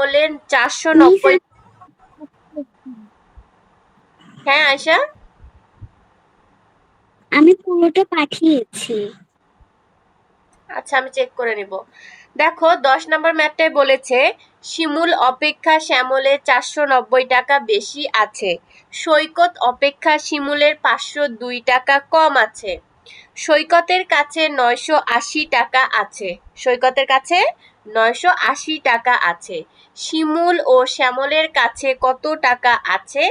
শ্যামলের 490। হ্যাঁ আয়শা, আমি পুরোটা পাঠিয়েছি। আচ্ছা আমি চেক করে নিব। দেখো 10 নম্বর ম্যাপটায় বলেছে শিমুল অপেক্ষা শ্যামলের 490 টাকা বেশি আছে, সৈকত অপেক্ষা শিমুলের 502 টাকা কম আছে, সৈকতের কাছে 980 টাকা আছে, সৈকতের কাছে 980 টাকা আছে, শিমুল ও শ্যামলের কাছে কত টাকা আছে,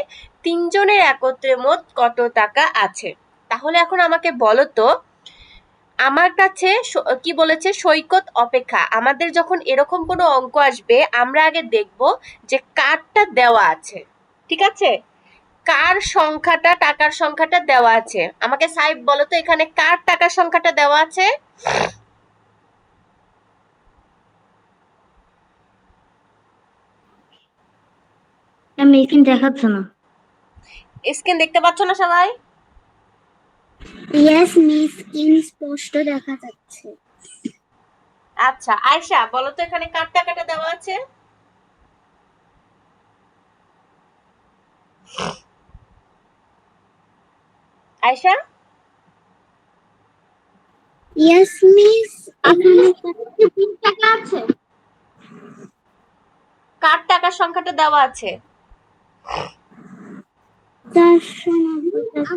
তিনজনের একত্রে মোট কত টাকা আছে। তাহলে এখন আমাকে বলো তো, আমার কাছে কি বলেছে, সৈকত অপেক্ষা। আমাদের যখন এরকম কোনো অঙ্ক আসবে আমরা আগে দেখব যে কারটা দেওয়া আছে, ঠিক আছে, কার সংখ্যাটা, টাকার সংখ্যাটা দেওয়া আছে। আমাকে সাহেব বলো তো এখানে কার টাকার সংখ্যাটা দেওয়া আছে। আমি স্ক্রিন দেখাচ্ছে না। স্ক্রিন দেখতে পাচ্ছ না সবাই? ইয়েস মিস, স্ক্রিন স্পষ্ট দেখা যাচ্ছে। আচ্ছা আয়শা বলো তো এখানে কার টাকাটা দেওয়া আছে। আয়শা, ইয়েস মিস, এখানে 3 টাকা আছে। কার টাকার সংখ্যাটা দেওয়া আছে। 490 টাকা,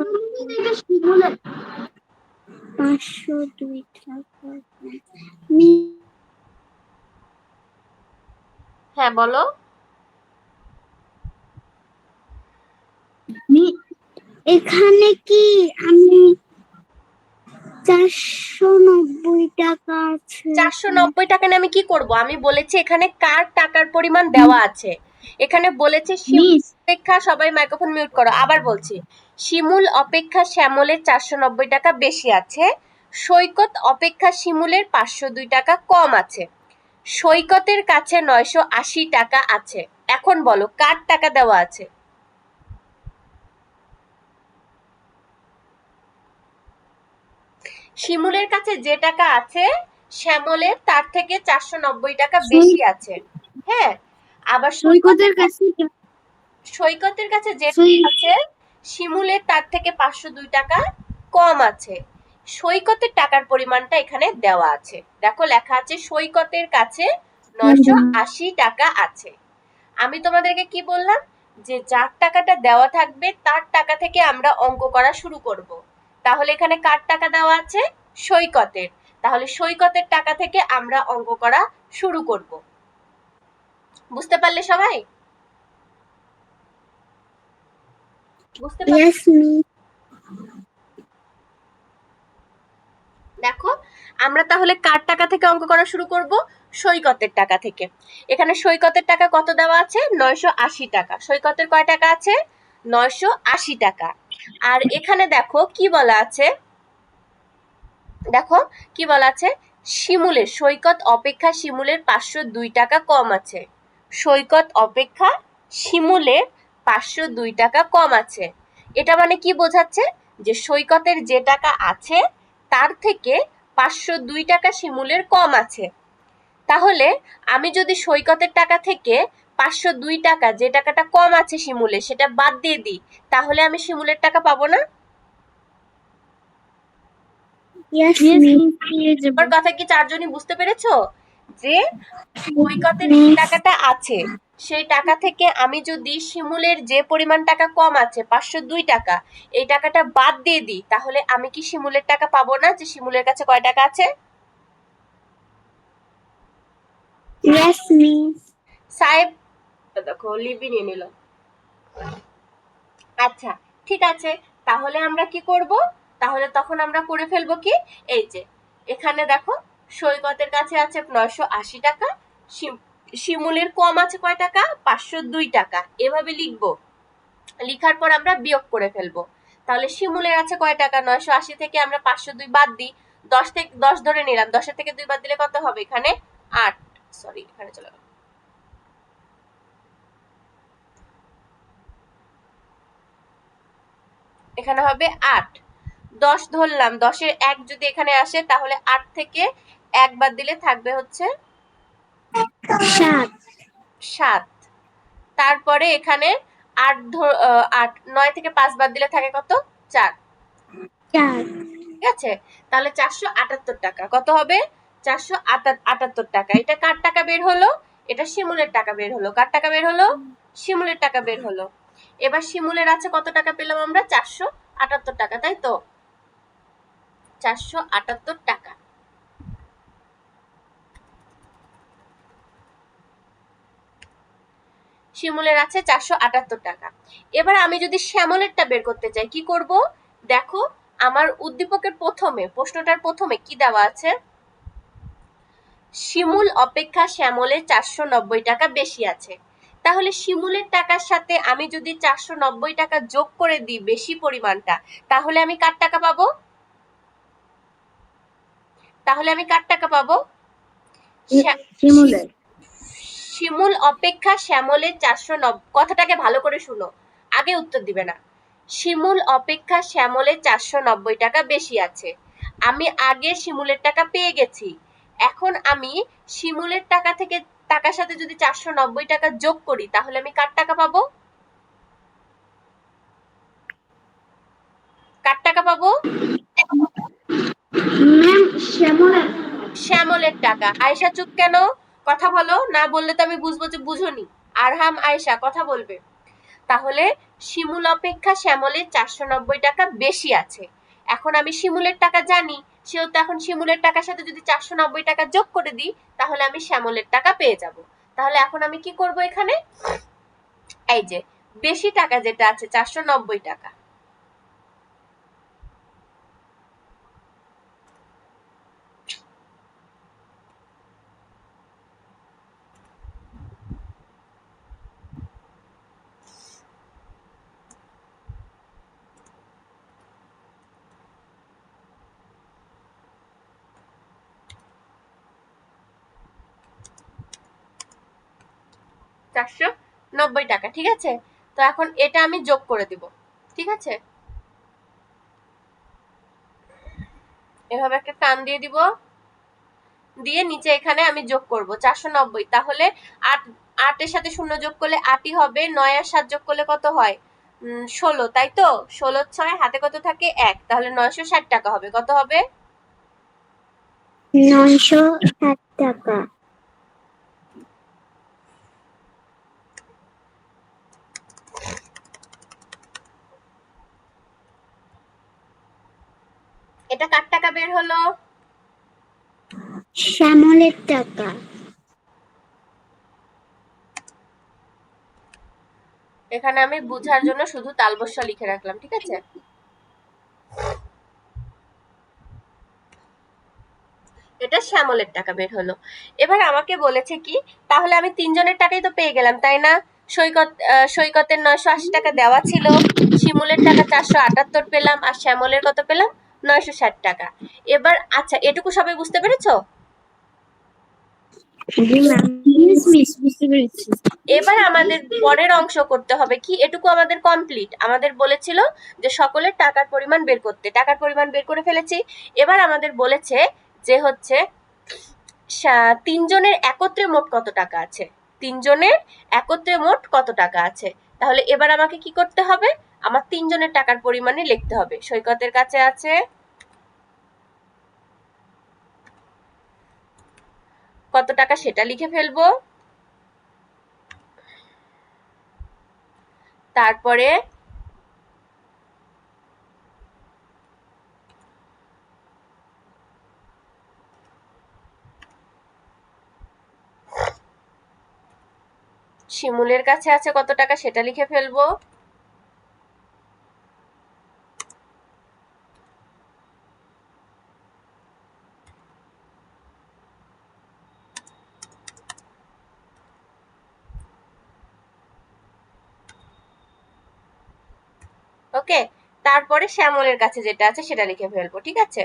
502 টাকা। হ্যাঁ বলো। এখানে কি আমি 490 টাকা আছে। 490 টাকা নিয়ে আমি কি করব? আমি বলেছি এখানে কার টাকার পরিমাণ দেওয়া আছে। এখানে বলেছে শিমুল মিস, অপেক্ষা, সবাই মাইক্রোফোন মিউট করো, আবার বলছি, শিমুল অপেক্ষা শ্যামলের 490 টাকা বেশি আছে, সৈকত অপেক্ষা শিমুলের 502 টাকা কম আছে, সৈকতের কাছে 980 টাকা আছে। এখন বলো কার টাকা দেওয়া আছে। শিমুলের কাছে যে টাকা আছে শ্যামলের তার থেকে 490 টাকা বেশি আছে। হ্যাঁ, আবার সৈকতের কাছে সৈকতের কাছে যে টাকা আছে শিমুলের তার থেকে 502 টাকা কম আছে। সৈকতের টাকার পরিমাণটা এখানে দেওয়া আছে। দেখো লেখা আছে সৈকতের কাছে 980 টাকা আছে। আমি তোমাদেরকে কি বললাম, যে যার টাকাটা দেওয়া থাকবে তার টাকা থেকে আমরা অঙ্ক করা শুরু করব। তাহলে এখানে কার টাকা দেওয়া আছে, সৈকতের, তাহলে সৈকতের টাকা থেকে আমরা অঙ্ক করা শুরু করব। বুঝতে পারলে সবাই? বুঝতে পারলে? Yes miss. দেখো আমরা তাহলে কার টাকা থেকে অঙ্ক করা শুরু করব, সৈকতের টাকা থেকে। এখানে সৈকতের টাকা কত দেওয়া আছে, 980 টাকা। সৈকতের কয় টাকা আছে, 980 টাকা। আর এখানে দেখো কি বলা আছে, দেখো কি বলা আছে, শিমুলের, সৈকত অপেক্ষা শিমুলের 502 টাকা কম আছে, সৈকত অপেক্ষা শিমুলের 502 টাকা কম আছে। এটা মানে কি বোঝাচ্ছে, যে সৈকতের যে টাকা আছে তার থেকে 502 টাকা শিমুলের কম আছে। তাহলে আমি যদি সৈকতের টাকা থেকে 502 টাকা, যে টাকাটা কম আছে শিমুলের, সেটা বাদ দিয়ে দিই, তাহলে আমি শিমুলের টাকা পাবো না? ইয়েস মিস, পেয়ে যাব। আমার কথা কি চারজনই বুঝতে পেরেছো, যে সৈকতের যে টাকাটা আছে সেই টাকা থেকে আমি যদি শিমুলের যে পরিমাণ টাকা কম আছে 502 টাকা, এই টাকাটা বাদ দিয়ে দিই, তাহলে আমি কি শিমুলের টাকা পাবো না, যে শিমুলের কাছে কয় টাকা আছে। Yes miss. সাহেব দেখো লিপি নিয়ে নিল। আচ্ছা ঠিক আছে, তাহলে আমরা কি করব, তাহলে তখন আমরা করে ফেলবো কি, এই যে এখানে দেখো সৈকতের কাছে আছে 980 টাকা, শিমুলের কম আছে কয় টাকা, 502 টাকা, এভাবে লিখবো। লিখার পর আমরা বিয়োগ করে ফেলবো। তাহলে শিমুলের আছে কয় টাকা, 980 থেকে আমরা 502 বাদ দিই, 10 থেকে 10 ধরে নিলাম, 10 থেকে 2 বাদ দিলে কত হবে, এখানে 8, সরি এখানে চলে গেল, এখানে হবে 8, 10 ধরলাম, 10-এর 1 যদি এখানে আসে তাহলে 8 থেকে 1 বাদ দিলে থাকবে হচ্ছে 7। 7, তারপরে এখানে 8 9 থেকে 5 বাদ দিলে থাকে কত? 4। 4 ঠিক আছে, তাহলে 478 টাকা। কত হবে? 478 টাকা। এটা কার টাকা বের হলো? এটা শিমুলের টাকা বের হলো। কার টাকা বের হলো? শিমুলের টাকা বের হলো। এবার শিমুলের আছে কত টাকা পেলাম আমরা? 478 টাকা, তাই তো? 478 টাকা। শিমুলের আছে 478 টাকা। এবার আমি যদি শ্যামলেরটা বের করতে চাই, কি করব? দেখো, আমার উদ্দীপকের প্রথমে, প্রশ্নটার প্রথমে কি দেওয়া আছে? শিমুল অপেক্ষা শ্যামলের 490 টাকা বেশি আছে। তাহলে শিমুলের টাকার সাথে আমি যদি 490 টাকা যোগ করে দিই, বেশি পরিমাণটা, তাহলে আমি কার টাকা পাবো? তাহলে আমি কার টাকা পাবো? শিমুলের। শিমুল অপেক্ষা শ্যামলের 490, কথাটাকে ভালো করে শুনো, আগে উত্তর দিবে না। শিমুল অপেক্ষা শ্যামলের 490 টাকা বেশি আছে। আমি আগে শিমুলের টাকা পেয়ে গেছি। এখন আমি শিমুলের টাকা থেকে, টাকার সাথে যদি 490 টাকা যোগ করি, তাহলে আমি কার টাকা পাবো? কার টাকা পাবো? ম্যাম শ্যামলের। শ্যামলের টাকা। আয়শা চুপ কেন? কথা বলো, না বললে তো আমি বুঝবো যে বুঝোনি। আরহাম, আয়শা কথা বলবে। তাহলে শিমুল অপেক্ষা শ্যামলের 490 টাকা বেশি আছে। এখন আমি শিমুলের টাকা জানি, সেহেতু এখন শিমুলের টাকার সাথে যদি 490 টাকা যোগ করে দিই, তাহলে আমি শ্যামলের টাকা পেয়ে যাব। তাহলে এখন আমি কি করব এখানে? এই যে বেশি টাকা যেটা আছে 490 টাকা, টাকা, ঠিক আছে? তো এখন এটা আমি যোগ করে দিব, ঠিক আছে? এভাবে একটা টান দিয়ে দিব, দিয়ে নিচে এখানে আমি যোগ করব 490। তাহলে 8, 8 এর সাথে 0 যোগ করলে 8ই হবে। 9 আর 7 যোগ করলে কত হয়? 16, তাই তো? 16 6 হাতে কত থাকে? 1। তাহলে 960 টাকা হবে। কত হবে? 960 টাকা। এটা কার টাকা বের হলো? শ্যামলের টাকা। এখানে আমি বুঝার জন্য শুধু তালবস্যা লিখে রাখলাম, ঠিক আছে? এটা শ্যামলের টাকা বের হলো। এবার আমাকে বলেছে কি, তাহলে আমি তিনজনের টাকাই তো পেয়ে গেলাম, তাই না? সৈকতের 980 টাকা দেওয়া ছিল, শিমুলের টাকা 478 পেলাম, আর শ্যামলের কত পেলাম? 960 টাকা। এবার আচ্ছা, এটুকু সবাই বুঝতে পেরেছো? বুঝতে পেরেছি। এবার আমাদের পরের অংশ করতে হবে কি, এটুকু আমাদের কমপ্লিট। আমাদের বলেছিল যে সকলের টাকার পরিমাণ বের করতে, টাকার পরিমাণ বের করে ফেলেছি। এবার আমাদের বলেছে যে হচ্ছে তিনজনের একত্রে মোট কত টাকা আছে, তিনজনের একত্রে মোট কত টাকা আছে। তাহলে এবার আমাকে কি করতে হবে? আমার তিনজনের টাকার পরিমাণই লিখতে হবে। সৈকতের কাছে আছে কত টাকা সেটা লিখে ফেলবো। তারপরে শিমুলের কাছে আছে কত টাকা সেটা লিখে ফেলবো। ওকে, তারপরে শ্যামলের কাছে যেটা আছে সেটা লিখে ফেলবো, ঠিক আছে?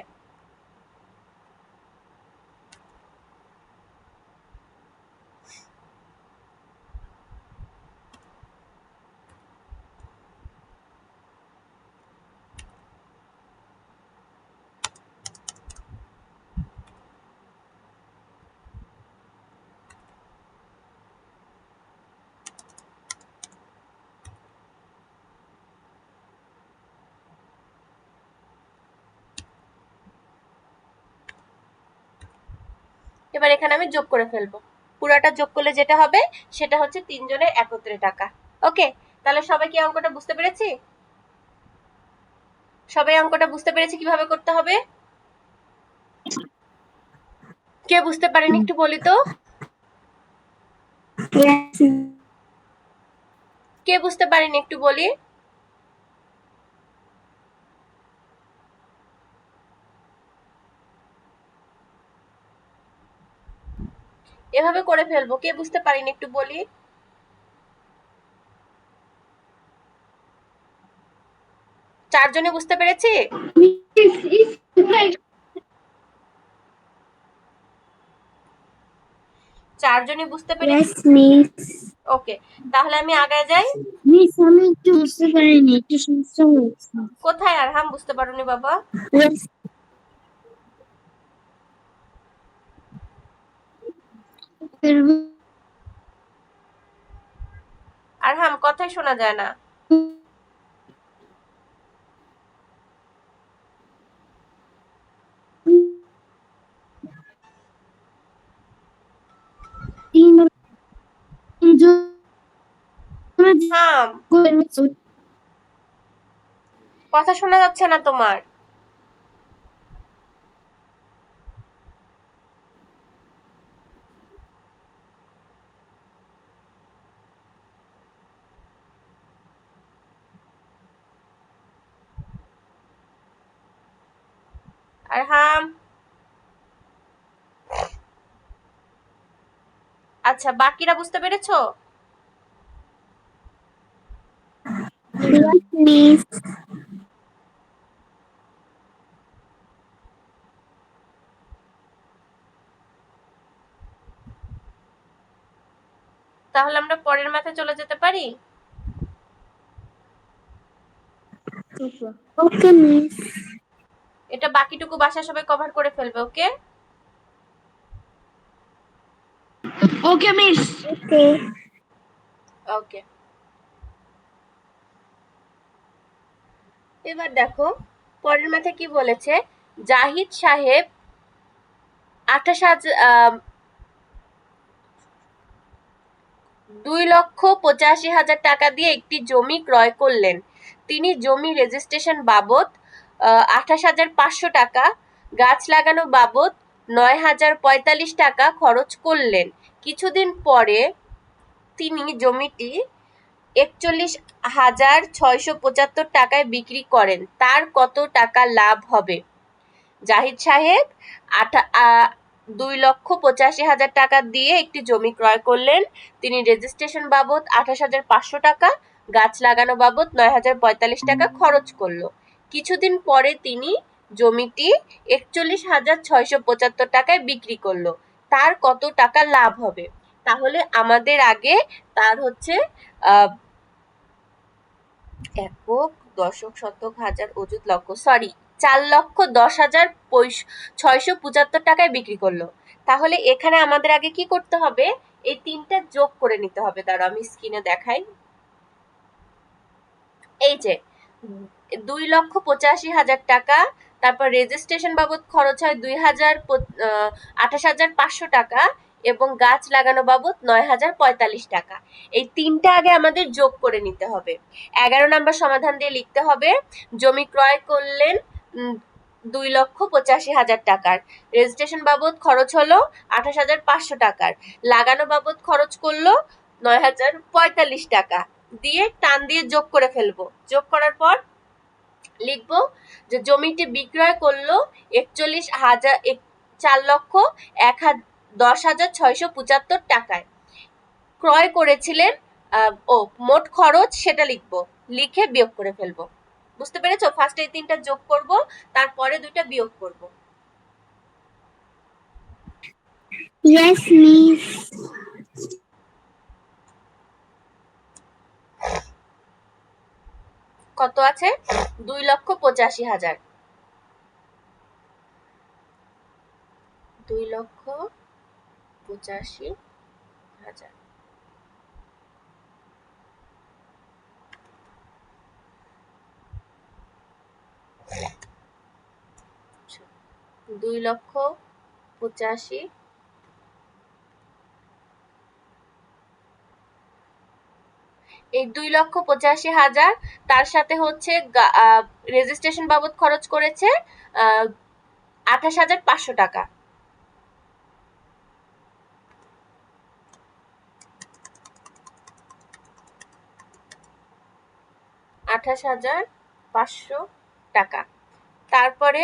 এবার এখানে আমি যোগ করে ফেলবো। পুরাটা যোগ করলে যেটা হবে সেটা হচ্ছে 3 জনের একত্রে টাকা। ওকে, তাহলে সবাই কি অঙ্কটা বুঝতে পেরেছি? সবাই অঙ্কটা বুঝতে পেরেছি কিভাবে করতে হবে? কে বুঝতে পারেনি একটু বলি তো। Yes. কে বুঝতে পারেনি একটু বলি। এভাবে করে ফেলবো, কে বুঝতে পারিনি একটু বলি। চারজনে বুঝতে পেরেছি? Miss, is right. চারজনই বুঝতে পেরেছি? Yes, miss. ওকে, তাহলে আমি আগায় যাই। Miss, আমি একটু বুঝতে পারিনি, একটু সমস্যা হয়েছে। কোথায় আরহাম বুঝতে পারোনি বাবা? Yes. আরহাম কথাই শোনা যায় না। হাম, কথা শোনা যাচ্ছে না তোমার। আরহাম, আচ্ছা বাকিরা বুঝতে পেরেছো? Yes, miss. তাহলে আমরা পরের ম্যাথে চলে যেতে পারি। Okay, miss. এটা বাকিটুকু বাসায় সবাই কভার করে ফেলবে। ওকে Okay, miss. Okay. ওকে, এবার দেখো পরের ম্যাথে কি বলেছে। জাহিদ সাহেব 2,85,000 টাকা দিয়ে একটি জমি ক্রয় করলেন। তিনি জমি রেজিস্ট্রেশন বাবদ 28,500 টাকা, গাছ লাগানো বাবদ 9,045 টাকা খরচ করলেন। কিছুদিন পরে তিনি জমিটি 41,675 টাকায় বিক্রি করেন। তার কত টাকা লাভ হবে? জাহিদ সাহেব 2,85,000 টাকা দিয়ে একটি জমি ক্রয় করলেন। তিনি রেজিস্ট্রেশন বাবদ 28,500 টাকা, গাছ লাগানো বাবদ 9,045 টাকা খরচ করলো। কিছুদিন পরে তিনি জমিটি 41,675 টাকায় বিক্রি করলো। তার কত টাকা লাভ হবে? তাহলে আমাদের আগে তার হচ্ছে একক, দশক, শতক, হাজার, অযুত, লক্ষ, সরি 4,10,675 টাকায় বিক্রি করলো। তাহলে এখানে আমাদের আগে কি করতে হবে? এই তিনটা যোগ করে নিতে হবে। দাঁড়াও আমি স্ক্রিনে দেখাই। এই যে 2,85,000 টাকা, তারপর রেজিস্ট্রেশন বাবদ খরচ হয় 28,500 টাকা এবং গাছ লাগানো বাবদ 9,045 টাকা। এই তিনটা আগে আমাদের যোগ করে নিতে হবে। 11 নম্বর সমাধান দিয়ে লিখতে হবে জমি ক্রয় করলেন 2,85,000 টাকার, রেজিস্ট্রেশন বাবদ খরচ হলো 28,500 টাকার, লাগানো বাবদ খরচ করলো 9,045 টাকা, দিয়ে টান দিয়ে যোগ করে ফেলবো। যোগ করার পর লিখবো যে জমিটি বিক্রয় করলো 4,10,675 টাকায়, ক্রয় করেছিলেন মোট খরচ সেটা লিখবো, লিখে বিয়োগ করে ফেলবো। বুঝতে পেরেছো? ফার্স্টে এই তিনটা যোগ করব, তারপরে দুইটা বিয়োগ করব। Yes, miss. কত আছে? 2,85,000। 2,85,000। 2,85,000 এই 2,85,000, তার সাথে হচ্ছে রেজিস্ট্রেশন বাবদ খরচ করেছে 28,500 টাকা। টাকা। তারপরে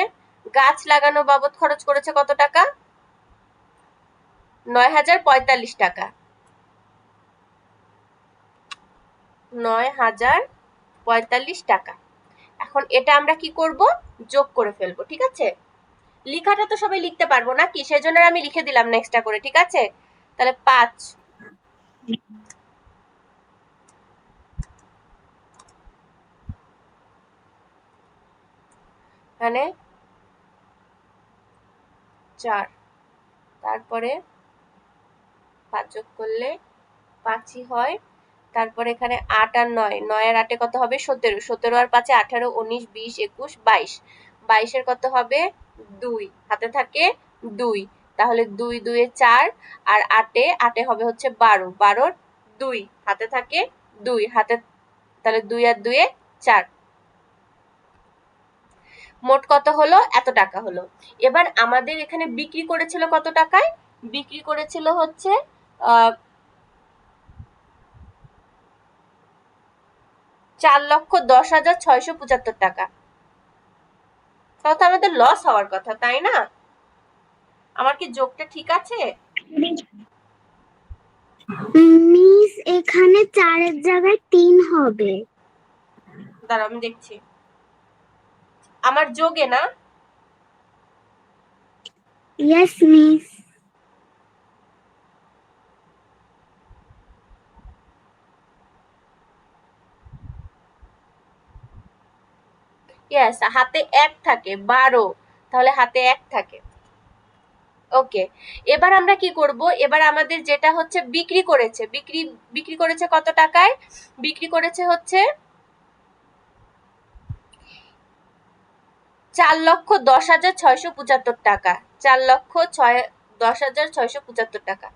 গাছ লাগানো বাবদ খরচ করেছে কত টাকা? 9,045 টাকা। 9,045 টাকা। এখন এটা আমরা কি করব? যোগ করে ফেলবো, ঠিক আছে? লেখাটা তো সবাই লিখতে পারবো না কি, সেজন্য আমি লিখে দিলাম নেক্সটটা করে, ঠিক আছে? তাহলে 5 মানে 4, তারপরে 5 যোগ করলে 5ই হয়। তারপরে এখানে 8 আর 9, 9 আর 8 কত হবে? 17, 17 আর 5 18, 19, 20, 21, 22, 22 এর কত হবে? 2, হাতে থাকে 2, তাহলে 2 2 এ 4, আর 8 এ হবে হচ্ছে 12, 12 2, হাতে থাকে 2 হাতে, তাহলে 2 আর 2 এ 4, মোট কত হলো? এত টাকা হলো। এবার আমাদের এখানে বিক্রি করেছিল কত টাকায়? বিক্রি করেছিল হচ্ছে 4,10,675 টাকা। তাও তো আমাদের লস হওয়ার কথা, তাই না? আমার কি যোগটা ঠিক আছে? মিস এখানে 4-এর জায়গায় 3 হবে। দাঁড়াও আমি দেখছি। আমার যোগে না? Yes miss. ইয়েস, হাতে 1 থাকে 12, তাহলে হাতে 1 থাকে। ওকে, এবার আমরা কি করব? এবার আমাদের যেটা হচ্ছে বিক্রি করেছে, বিক্রি করেছে কত টাকায়? বিক্রি করেছে হচ্ছে 4,10,675 টাকা। 4,10,675 টাকা।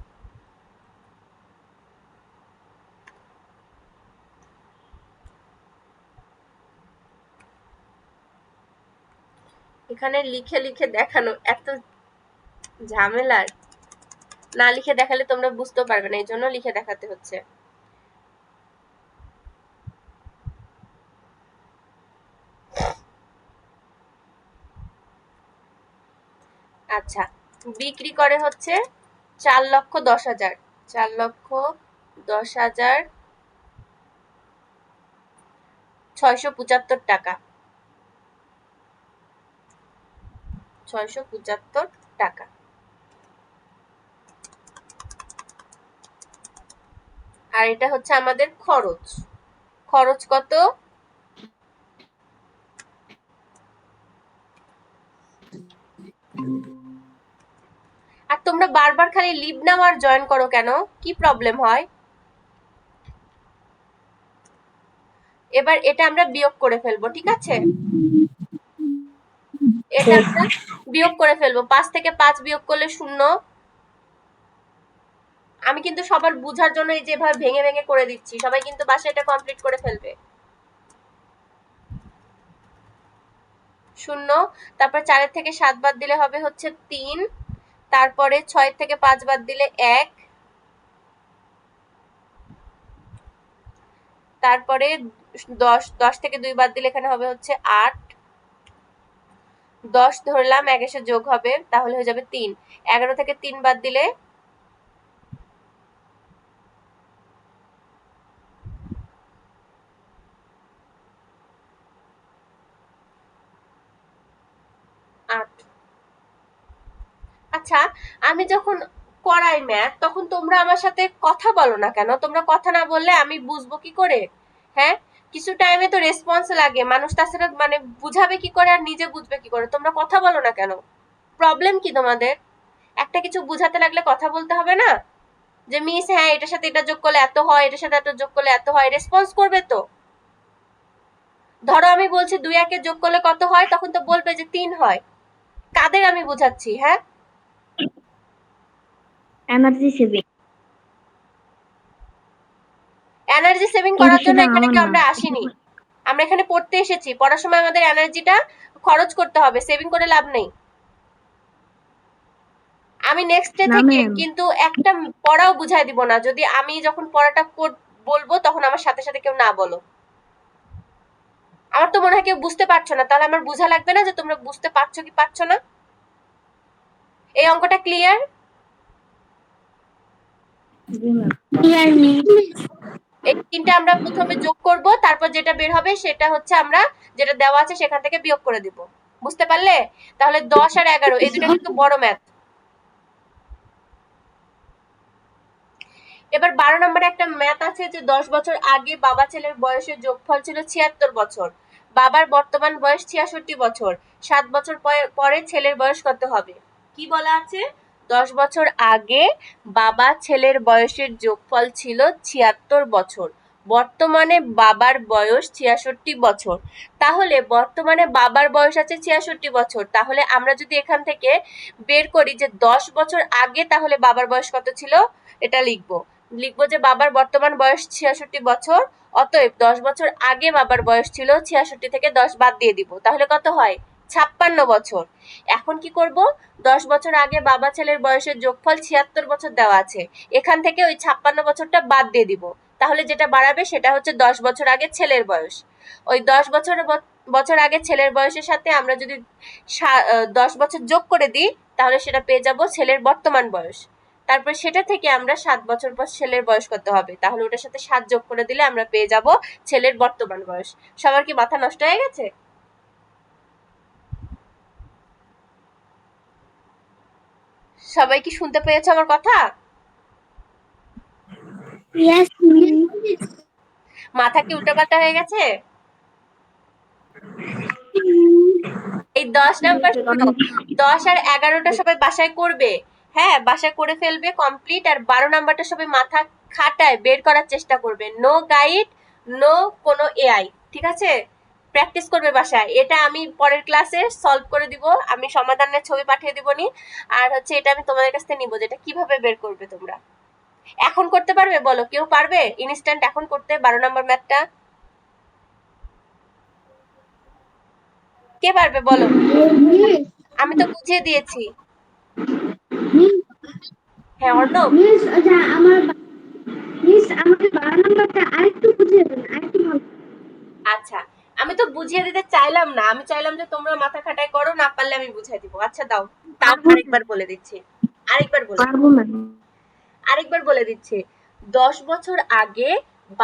এখানে লিখে লিখে দেখানো এত ঝামেলার, না লিখে দেখালে তোমরা বুঝতে পারবে না, এই জন্য লিখে দেখাতে হচ্ছে। আচ্ছা, বিক্রি করে হচ্ছে 4,10,000, 4,10,675 টাকা। 675 টাকা। আর এটা হচ্ছে আমাদের খরচ। খরচ কত? আর তোমরা বারবার খালি লিভ নাও আর জয়েন করো কেন? কি প্রবলেম হয়? এবার এটা আমরা বিয়োগ করে ফেলবো, ঠিক আছে? এটা আমরা বিয়োগ করে ফেলবো। 5 থেকে 5 বিয়োগ করলে 0। আমি কিন্তু সবার বুঝার জন্য এই যেভাবে ভেঙে ভেঙে করে দিচ্ছি, সবাই কিন্তু বাসায় এটা কমপ্লিট করে ফেলবে। 0, তারপর 4 থেকে 7 বাদ দিলে হবে হচ্ছে 3, তারপরে 6 থেকে 5 বাদ দিলে 1, তারপরে 10 থেকে 2 বাদ দিলে এখানে হবে হচ্ছে 8, 10 ধরলাম, 1 এসে যোগ হবে, তাহলে হয়ে যাবে 3, 11 থেকে 3 বাদ দিলে 8। আচ্ছা, আমি যখন করাই ম্যাথ তখন তোমরা আমার সাথে কথা বলো না কেন? তোমরা কথা না বললে আমি বুঝবো কি করে? হ্যাঁ, কিছু টাইমে তো রেসপন্স লাগে, মানুষ তাছাড়া মানে বুঝাবে কি করে আর নিজে বুঝবে কি করে? তোমরা কথা বলো না কেন? প্রবলেম কি তোমাদের? একটা কিছু বুঝাতে লাগলে কথা বলতে হবে না? যে মিস হ্যাঁ এটার সাথে এটা যোগ করলে এত হয়, এটার সাথে এটা যোগ করলে এত হয়, রেসপন্স করবে তো। ধরো আমি বলছি 2 1 যোগ করলে কত হয়, তখন তো বলবে যে 3 হয়। কাদের আমি বুঝাচ্ছি? হ্যাঁ, এমার্জেন্সি। এনার্জি সেভিং এই করার জন্য বিষয়টা এখানে আমার কি না। আমরা আসিনি? আমরা এখানে পড়তে এসেছি, পড়ার সময় আমাদের এনার্জিটা খরচ করতে হবে, সেভিং করে লাভ নেই। আমি নেক্সট ডে না থেকে ম্যাম, কিন্তু একটা পড়াও বুঝাই দিব না, যদি আমি যখন পড়াটা বলবো তখন আমার সাথে সাথে কেউ না বলো। আমার তো মনে হয় কেউ বুঝতে পারছো না, তাহলে আমার বোঝা লাগবে না যে তোমরা বুঝতে পারছো কি পারছো না। এই অঙ্কটা ক্লিয়ার? ক্লিয়ার নেই। এই তিনটা আমরা প্রথমে যোগ করব, তারপর যেটা বের হবে সেটা হচ্ছে আমরা যেটা দেওয়া আছে সেখান থেকে বিয়োগ করে দিব। বুঝতে পারলে? তাহলে 10 আর 11 এই দুটো কিন্তু বড় ম্যাথ। এবার 12 নম্বরে একটা ম্যাথ আছে যে 10 বছর আগে বাবা ছেলের বয়সের যোগফল ছিল 76 বছর, বাবার বর্তমান বয়স 66 বছর, 7 বছর পরে ছেলের বয়স কত হবে? কি বলা আছে? 10 বছর আগে বাবা ছেলের বয়সের যোগফল ছিল 76 বছর, বর্তমানে বাবার বয়স 66 বছর। তাহলে বর্তমানে বাবার বয়স আছে 66 বছর, তাহলে আমরা যদি এখান থেকে বের করি যে 10 বছর আগে তাহলে বাবার বয়স কত ছিল, এটা লিখবো। লিখবো যে বাবার বর্তমান বয়স 66 বছর, অতএব 10 বছর আগে বাবার বয়স ছিল 66 থেকে 10 বাদ দিয়ে দিব, তাহলে কত হয়? 56 বছর। এখন কি করব? 10 বছর আগে বাবা ছেলের বয়সের যোগফল 76 বছর দেওয়া আছে, এখান থেকে ওই 56 বছরটা বাদ দিয়ে দিব, তাহলে যেটা বাড়াবে সেটা হচ্ছে 10 বছর আগে ছেলের বয়স। ওই 10 বছর আগে ছেলের বয়সের সাথে আমরা যদি 10 বছর যোগ করে দিই তাহলে সেটা পেয়ে যাব ছেলের বর্তমান বয়স। তারপর সেটা থেকে আমরা 7 বছর পর ছেলের বয়স কত হবে, তাহলে ওটার সাথে 7 যোগ করে দিলে আমরা পেয়ে যাব ছেলের বর্তমান বয়স। সবার কি মাথা নষ্ট হয়ে গেছে? সবাই কি শুনতে পেয়েছো আমার কথা? Yes miss. মাথা কি উল্টাপাল্টা হয়ে গেছে? এই 10 নাম্বার শোনো, 10 আর 11টা সবাই বাসায় করবে। হ্যাঁ, বাসায় করে ফেলবে কমপ্লিট। আর 12 নাম্বারটা সবাই মাথা খাটায় বের করার চেষ্টা করবে, নো গাইড, নো কোনো এআই, ঠিক আছে? প্র্যাকটিস করবে বাসায়। এটা আমি পরের ক্লাসে সলভ করে দিব, আমি সমাধানের ছবি পাঠিয়ে দিব নি। আর হচ্ছে এটা আমি তোমাদের কাছ থেকে নিব, যেটা কিভাবে বের করবে তোমরা। এখন করতে পারবে বলো, কেউ পারবে ইনস্ট্যান্ট এখন করতে 12 নাম্বার ম্যাথটা? কে পারবে বলো? আমি তো বুঝিয়ে দিয়েছি। হ্যাঁ অর্ণব। মিস, আচ্ছা আমার মিস আমাকে 12 নাম্বারটা আরেকটু বুঝিয়ে দেন, আরেকটু ভালো। আচ্ছা, আমি তো বুঝিয়ে দিতে চাইলাম না, আমি চাইলাম যে তোমরা মাথা খাটাই করো, না পারলে আমি বুঝাই দিব। আচ্ছা দাও, তাও পারবো আরেকবার বলে দিচ্ছি, আরেকবার বলে পারবো ম্যাম। আরেকবার বলে দিচ্ছি। 10 বছর আগে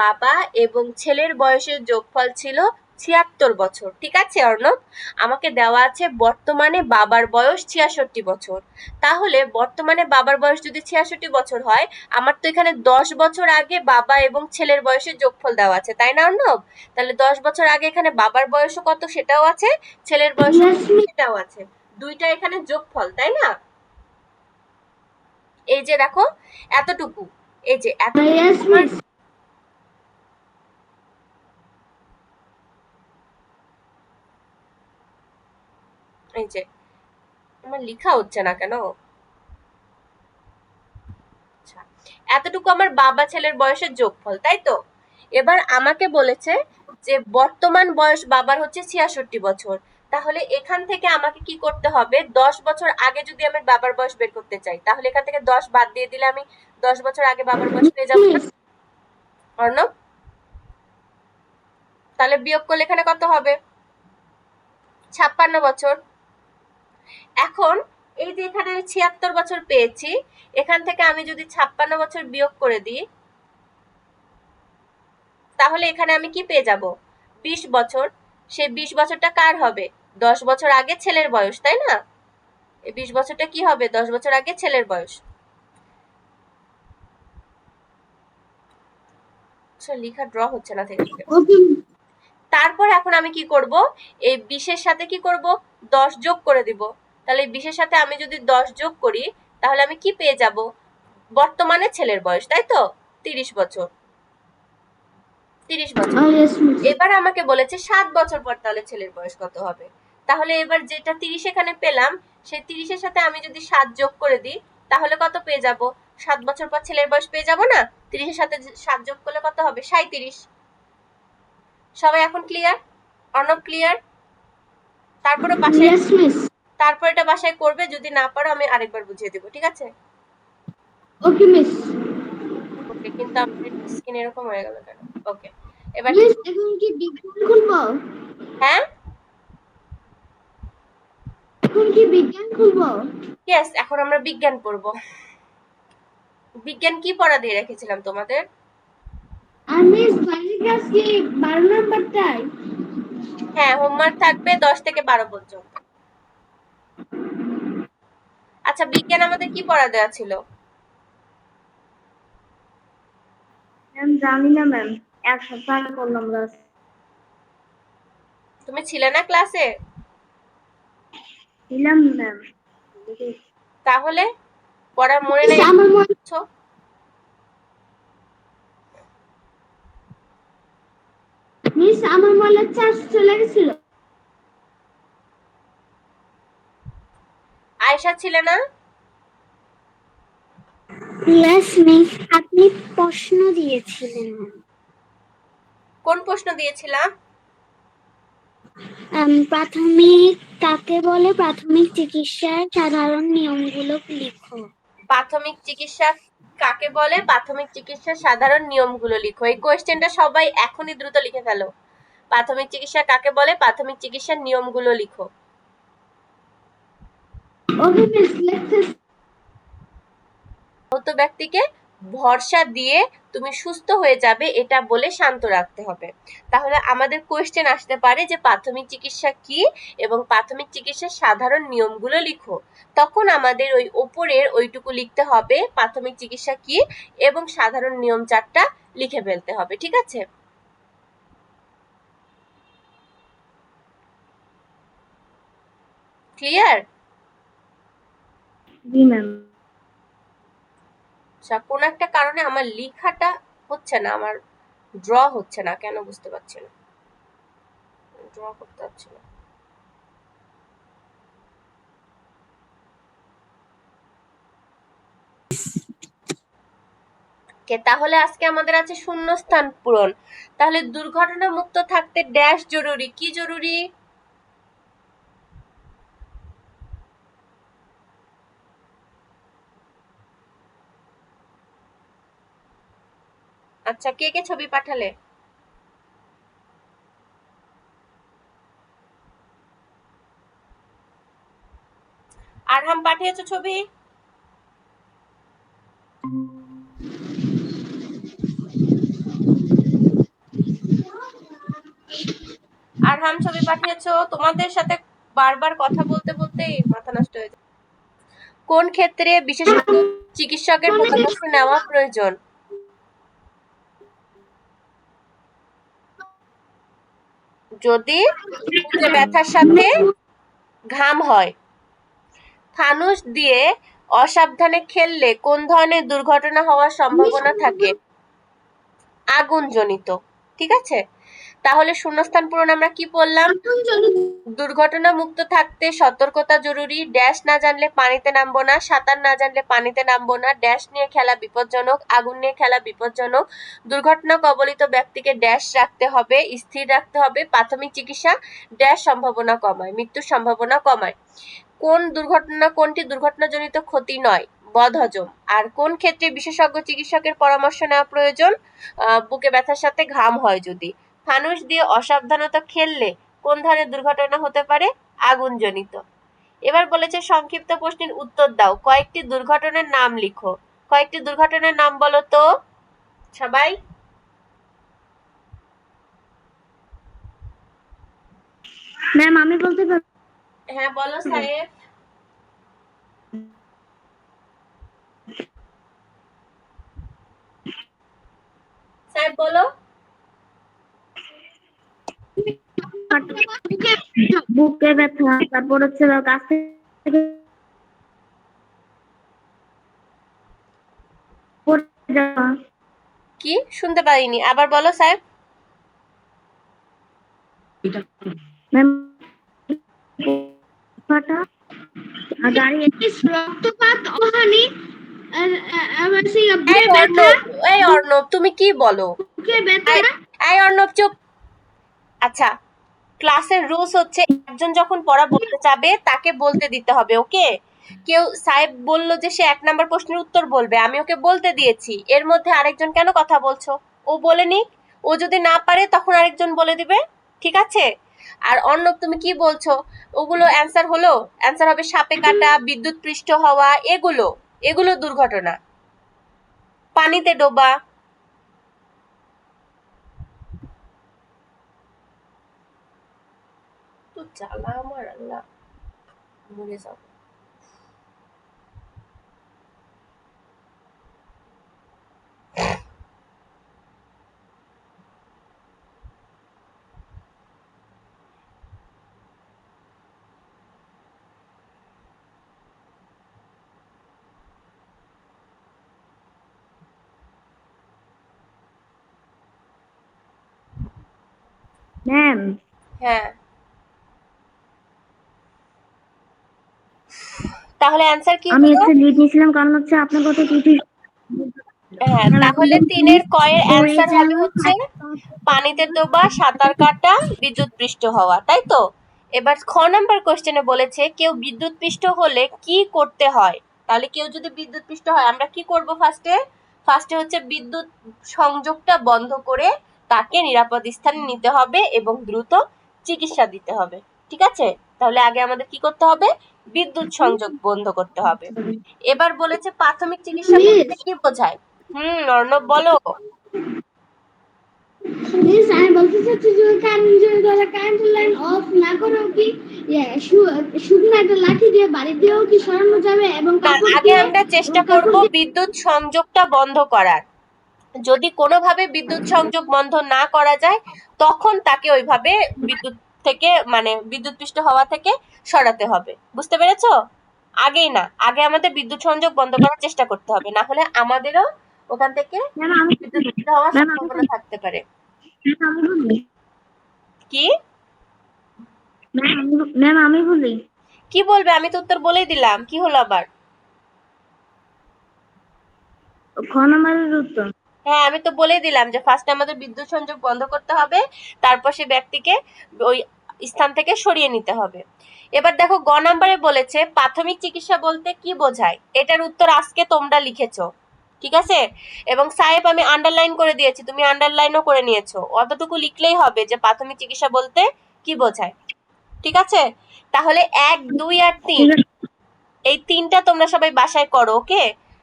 বাবা এবং ছেলের বয়সের যোগফল ছিল 76 বছর, ঠিক আছে অর্ণব? আমাকে দেওয়া আছে বর্তমানে বাবার বয়স 66 বছর, তাহলে বর্তমানে বাবার বয়স যদি 66 বছর হয়, আমার তো এখানে 10 বছর আগে বাবা এবং ছেলের বয়সের যোগফল দেওয়া আছে, তাই না অর্ণব? তাহলে 10 বছর আগে এখানে বাবার বয়সও কত সেটাও আছে, ছেলের বয়সও ইয়েস মিস। সেটাও আছে, দুইটা এখানে যোগফল, তাই না? এই যে দেখো এতটুকু, এই যে এতটুকু ইয়েস আমার, মিস। এই যে আমার লেখা হচ্ছে না কেন? আচ্ছা, এতটুকু আমার বাবা ছেলের বয়সের যোগফল, তাই তো? এবার আমাকে বলেছে যে বর্তমান বয়স বাবার হচ্ছে 66 বছর, তাহলে এখান থেকে আমাকে কি করতে হবে? 10 বছর আগে যদি আমি বাবার বয়স বের করতে চাই, তাহলে এখান থেকে 10 বাদ দিয়ে দিলে আমি 10 বছর আগে বাবার বয়স পেয়ে যাবো না অর্ণব? তাহলে বিয়োগ করলে এখানে কত হবে? 56 বছর। এখন এই যে এখানে 76 বছর পেয়েছি, এখান থেকে আমি যদি 56 বছর বিয়োগ করে দিই তাহলে এখানে আমি কি পেয়ে যাব? 20 বছর। সেই 20 বছরটা কার হবে? 10 বছর আগে ছেলের বয়স, তাই না? এই 20 বছরটা কি হবে? 10 বছর আগে ছেলের বয়স। আচ্ছা, লেখা ড্র হচ্ছে না থেকে থেকে। ওকে। তারপর এখন আমি কি করব? এই 20 এর সাথে কি করব? 10 যোগ করে দিব। তাহলে এই 20 এর সাথে আমি যদি 10 যোগ করি তাহলে আমি কি পেয়ে যাব? বর্তমানে ছেলের বয়স, তাই তো? 30 বছর। 30 বছর। Yes miss. এবার আমাকে বলেছে 7 বছর পর তাহলে ছেলের বয়স কত হবে। তাহলে এবার যেটা 30 এখানে পেলাম, সেই 30 এর সাথে আমি যদি 7 যোগ করে দিই তাহলে কত পেয়ে যাব? 7 বছর পর ছেলের বয়স পেয়ে যাব না? 30-এর সাথে 7 যোগ করলে কত হবে? 37। সবাই এখন ক্লিয়ার? অর্ণব ক্লিয়ার? তারপরে বাসায় ইয়েস মিস। তারপর এটা বাসায় করবে, যদি না পারো আমি আরেকবার বুঝিয়ে দেবো, ঠিক আছে? ওকে মিস। ওকে, কিন্তু আমার স্কিন এরকম হয়ে গেল কেন? ওকে, এবার মিস এখন কি বিজ্ঞান খুলবো? হ্যাঁ, এখন কি বিজ্ঞান খুলবো? ইয়েস, এখন আমরা বিজ্ঞান পড়বো। বিজ্ঞান কি পড়া দিয়ে রেখেছিলাম তোমাদের? আর মিস বাড়ির কাজ কি 12 নাম্বারটাই? হ্যাঁ, হোমওয়ার্ক থাকবে 10 থেকে 12 পর্যন্ত। আচ্ছা, বিজ্ঞান আমাদের কি পড়া দেওয়া ছিল? ম্যাম জানি না ম্যাম, এক সপ্তাহ আগে করলাম ক্লাস। তুমি ছিলে না ক্লাসে? ছিলাম ম্যাম। তাহলে পড়া মনে মিস নেই? আমার মনে মিস আমার মনে চার্জ চলে গেছিল। আয়েশা ছিলে না? ইয়েস মিস আপনি প্রশ্ন দিয়েছিলেন। কোন প্রশ্ন দিয়েছিলাম? প্রাথমিক কাকে বলে, প্রাথমিক চিকিৎসার সাধারণ নিয়মগুলো লিখো। প্রাথমিক চিকিৎসা কাকে বলে, প্রাথমিক চিকিৎসার সাধারণ নিয়মগুলো লিখো। এই কোয়েশ্চেনটা সবাই এখনই দ্রুত লিখে ফেলো। প্রাথমিক চিকিৎসা কাকে বলে, প্রাথমিক চিকিৎসার নিয়মগুলো লিখো। ওকে মিস লিখতেছি। আহত ব্যক্তিকে ভরসা দিয়ে তুমি সুস্থ হয়ে যাবে এটা বলে শান্ত রাখতে হবে। তাহলে আমাদের কোয়েশ্চেন আসতে পারে যে প্রাথমিক চিকিৎসা কি এবং প্রাথমিক চিকিৎসার সাধারণ নিয়মগুলো লিখো। তখন আমাদের ওই ওপরের ওইটুকু লিখতে হবে, প্রাথমিক চিকিৎসা কি এবং সাধারণ নিয়ম 4টা লিখে ফেলতে হবে, ঠিক আছে? ক্লিয়ার? জি ম্যাম। আচ্ছা, কোন একটা কারণে আমার লেখাটা হচ্ছে না, আমার ড্র হচ্ছে না কেন বুঝতে পারছি না, ড্র করতে পারছি না। তাহলে আজকে আমাদের আছে শূন্যস্থান পূরণ। তাহলে দুর্ঘটনা মুক্ত থাকতে ড্যাশ জরুরি, কি জরুরি? আচ্ছা, কে কে ছবি পাঠালে? আরহাম পাঠিয়েছো ছবি? আরহাম ছবি পাঠিয়েছো? তোমাদের সাথে বারবার কথা বলতে বলতেই মাথা নষ্ট হয়ে যায়। কোন ক্ষেত্রে বিশেষজ্ঞ চিকিৎসকের পরামর্শ নেওয়া প্রয়োজন? যদি বুকে ব্যথার সাথে ঘাম হয়, ফানুস দিয়ে অসাবধানে খেললে কোন ধরনের দুর্ঘটনা হওয়ার সম্ভাবনা থাকে? আগুনজনিত, ঠিক আছে? তাহলে শূন্যস্থান পূরণ আমরা কি পড়লাম? দুর্ঘটনা মুক্ত থাকতে সতর্কতা জরুরি, ড্যাশ না জানলে পানিতে নামবো না, সাঁতার না জানলে পানিতে নামবো না, ড্যাশ নিয়ে খেলা বিপজ্জনক, আগুন নিয়ে খেলা বিপজ্জনক, দুর্ঘটনা কবলিত ব্যক্তিকে ড্যাশ রাখতে হবে, স্থির রাখতে হবে, প্রাথমিক চিকিৎসা ড্যাশ সম্ভাবনা কমায়, মৃত্যুর সম্ভাবনা কমায়। কোনটি দুর্ঘটনাজনিত ক্ষতি নয়? বদহজম। আর কোন ক্ষেত্রে বিশেষজ্ঞ চিকিৎসকের পরামর্শ নেওয়া প্রয়োজন? বুকে ব্যথার সাথে ঘাম হয় যদি। ফানুস দিয়ে অসাবধানতা খেললে কোন ধরনের দুর্ঘটনা হতে পারে? আগুনজনিত। এবার বলেছে সংক্ষিপ্ত প্রশ্নের উত্তর দাও, কয়েকটি দুর্ঘটনার নাম লিখো। কয়েকটি দুর্ঘটনার নাম বলো তো সবাই। ম্যাম আমি বলতে পারি? হ্যাঁ বলো সাহেব। সাহেব বলো। বুকে ব্যথা, তারপর হচ্ছে গাছ থেকে পড়ে যাওয়া। কি শুনতে পারিনি, আবার বলো সাহেব। ম্যাম ফাটা আর গাড়ি রক্তপাত, অহানি, আর আমার সেই এই বুকে ব্যথা, অর্ণব, এই অর্ণব তুমি কি বলো? বুকে ব্যথা। এই এই অর্ণব চুপ। আচ্ছা, ক্লাসের রুলস হচ্ছে একজন যখন পড়া বলতে চাবে তাকে বলতে দিতে হবে, ওকে? কেউ সাহেব বলল যে সে 1 নাম্বার প্রশ্নের উত্তর বলবে, আমি ওকে বলতে দিয়েছি, এর মধ্যে আরেকজন কেন কথা বলছো? ও বলে নিক, ও যদি না পারে তখন আরেকজন বলে দিবে, ঠিক আছে? আর অর্ণব তুমি কি বলছো? ওগুলো অ্যান্সার হলো? অ্যান্সার হবে সাপে কাটা, বিদ্যুৎ পৃষ্ঠ হওয়া, এগুলো এগুলো দুর্ঘটনা, পানিতে ডোবা। তো জ্বালা আমার আল্লাহ, মরে যাও। ম্যাম, হ্যাঁ, তাহলে অ্যান্সার কি আমি হলো? একটা লিড নিয়েছিলাম, কারণ হচ্ছে আপনার কথা কিছু। হ্যাঁ, ম্যাম, এখন তাহলে বলুন তিনের প্লিজ। কয়ের পড়ে অ্যান্সার হবে যাওয়া হচ্ছে পানিতে ডোবা, সাঁতার কাটা, বিদ্যুৎ পৃষ্ঠ হওয়া, তাই তো? এবার খ নাম্বার কোশ্চেনে বলেছে কেউ বিদ্যুৎ পৃষ্ঠ হলে কি করতে হয়। তাহলে কেউ যদি বিদ্যুৎ পৃষ্ঠ হয় আমরা কি করব? ফার্স্টে ফার্স্টে হচ্ছে বিদ্যুৎ সংযোগটা বন্ধ করে তাকে নিরাপদ স্থানে নিতে হবে এবং দ্রুত চিকিৎসা দিতে হবে, ঠিক আছে? তাহলে আগে আমাদের কি করতে হবে? বিদ্যুৎ সংযোগ বন্ধ করতে হবে। এবার বলেছে প্রাথমিক চিকিৎসা বলতে মিস, কি বোঝায়? অর্ণব বলো। মিস আমি বলতে চাচ্ছি যে কারেন্ট যদি ধরো কারেন্টের লাইন অফ না করেও কি শুকনো একটা লাঠি দিয়ে বাড়ি দিয়েও কি সরানো যাবে, এবং না, কাপড় আগে দিয়ে, আমরা এবং চেষ্টা করব কাপড় দিয়ে। বিদ্যুৎ সংযোগটা বন্ধ করার। যদি কোনোভাবে বিদ্যুৎ সংযোগ বন্ধ না করা যায় তখন তাকে ওইভাবে বিদ্যুৎ থেকে মানে বিদ্যুৎ পৃষ্ঠ হওয়া থেকে সরাতে হবে, বুঝতে পেরেছো? আগেই না, আগে আমাদের বিদ্যুৎ সংযোগ বন্ধ করার চেষ্টা করতে হবে, না হলে আমাদেরও ওখান থেকে ম্যাম আমি বিদ্যুৎ বলি, পৃষ্ঠ হওয়ার ম্যাম আমি সম্ভাবনা বলি, থাকতে পারে। ম্যাম আমি বলি, কি? ম্যাম আমি বলি। কি বলবে? আমি তো উত্তর বলেই দিলাম, কি হলো আবার? খ নাম্বারের উত্তর। হ্যাঁ, আমি তো বলেই দিলাম যে ফার্স্টে আমাদের বিদ্যুৎ সংযোগ বন্ধ করতে হবে, তারপর সে ব্যক্তিকে ওই স্থান থেকে সরিয়ে নিতে হবে। এবার দেখো গ নাম্বারে বলেছে প্রাথমিক চিকিৎসা বলতে কি বোঝায়। এটার উত্তর আজকে তোমরা লিখেছো, ঠিক আছে? এবং সাহেব আমি আন্ডারলাইন করে দিয়েছি, তুমি আন্ডারলাইনও করে নিয়েছো, অতটুকু লিখলেই হবে যে প্রাথমিক চিকিৎসা বলতে কি বোঝায়, ঠিক আছে? তাহলে 1, 2 আর 3, ঠিক আছে এই তিনটা তোমরা সবাই বাসায় করো, ওকে?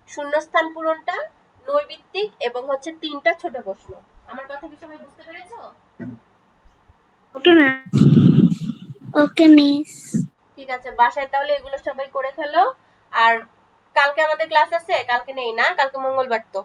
শূন্যস্থান পূরণটা, নৈর্ভিত্তিক এবং হচ্ছে তিনটা ছোট প্রশ্ন। আমার কথা কি সবাই বুঝতে পেরেছো? Okay ma'am. ওকে মিস। ঠিক আছে, বাসায় তাহলে এগুলো সবাই করে ফেলো। আর কালকে আমাদের ক্লাস আছে? কালকে নেই না, কালকে মঙ্গলবার তো।